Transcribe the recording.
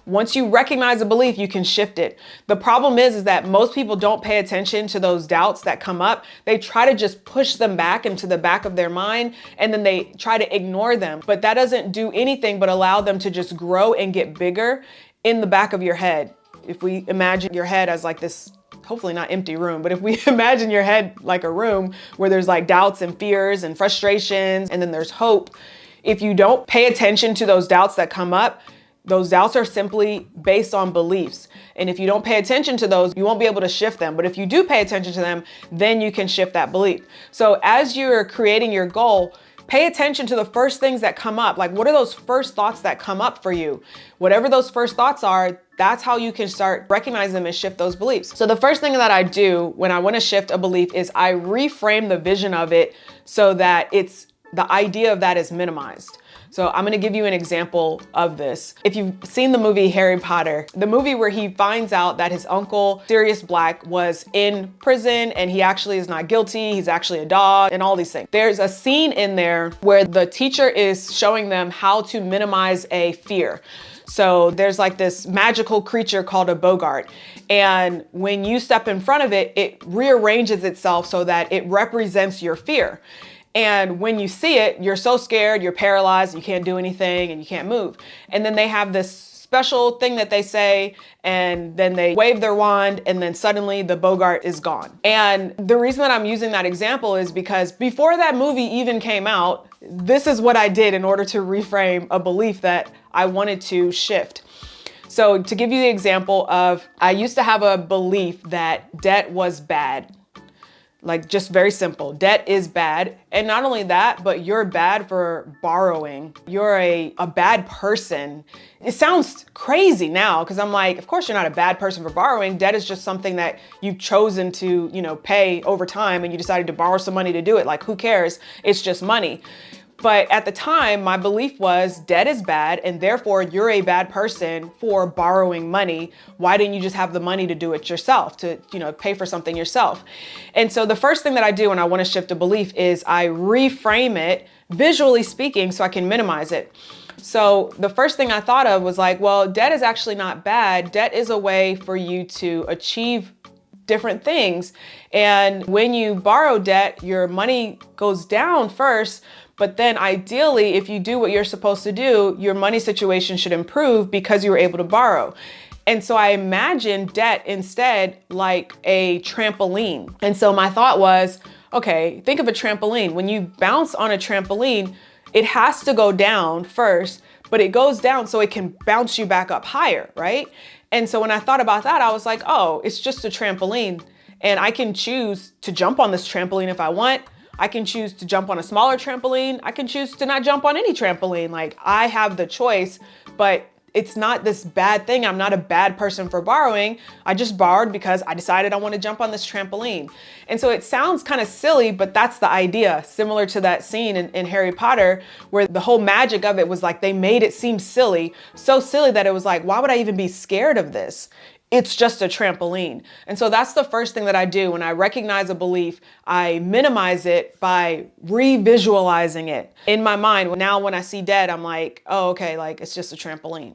Once you recognize a belief, you can shift it. The problem is that most people don't pay attention to those doubts that come up. They try to just push them back into the back of their mind, and then they try to ignore them. But that doesn't do anything but allow them to just grow and get bigger in the back of your head. If we imagine your head as like this, hopefully not empty room, but if we imagine your head like a room where there's like doubts and fears and frustrations, and then there's hope. If you don't pay attention to those doubts that come up, those doubts are simply based on beliefs. And if you don't pay attention to those, you won't be able to shift them. But if you do pay attention to them, then you can shift that belief. So as you're creating your goal, pay attention to the first things that come up. Like, what are those first thoughts that come up for you? Whatever those first thoughts are, that's how you can start recognize them and shift those beliefs. So the first thing that I do when I want to shift a belief is I reframe the vision of it so that the idea of that is minimized. So I'm going to give you an example of this. If you've seen the movie Harry Potter, the movie where he finds out that his uncle, Sirius Black, was in prison and he actually is not guilty, he's actually a dog and all these things. There's a scene in there where the teacher is showing them how to minimize a fear. So there's like this magical creature called a Bogart. And when you step in front of it, it rearranges itself so that it represents your fear. And when you see it, you're so scared, you're paralyzed, you can't do anything and you can't move. And then they have this special thing that they say, and then they wave their wand, and then suddenly the Bogart is gone. And the reason that I'm using that example is because before that movie even came out, this is what I did in order to reframe a belief that I wanted to shift. So to give you the example of, I used to have a belief that debt was bad. Like, just very simple. Debt is bad. And not only that, but you're bad for borrowing. You're a bad person. It sounds crazy now because I'm like, of course you're not a bad person for borrowing. Debt is just something that you've chosen to, pay over time, and you decided to borrow some money to do it. Like, who cares? It's just money. But at the time, my belief was debt is bad, and therefore you're a bad person for borrowing money. Why didn't you just have the money to do it yourself, to, pay for something yourself? And so the first thing that I do when I want to shift a belief is I reframe it, visually speaking, so I can minimize it. So the first thing I thought of was like, well, debt is actually not bad. Debt is a way for you to achieve different things. And when you borrow debt, your money goes down first. But then ideally, if you do what you're supposed to do, your money situation should improve because you were able to borrow. And so I imagined debt instead like a trampoline. And so my thought was, okay, think of a trampoline. When you bounce on a trampoline, it has to go down first, but it goes down so it can bounce you back up higher, right? And so when I thought about that, I was like, oh, it's just a trampoline. And I can choose to jump on this trampoline if I want. I can choose to jump on a smaller trampoline. I can choose to not jump on any trampoline. Like, I have the choice, but it's not this bad thing. I'm not a bad person for borrowing. I just borrowed because I decided I want to jump on this trampoline. And so it sounds kind of silly, but that's the idea. Similar to that scene in Harry Potter, where the whole magic of it was like, they made it seem silly, so silly that it was like, why would I even be scared of this? It's just a trampoline. And so that's the first thing that I do when I recognize a belief. I minimize it by revisualizing it in my mind. Now when I see debt, I'm like, oh, okay, like, it's just a trampoline.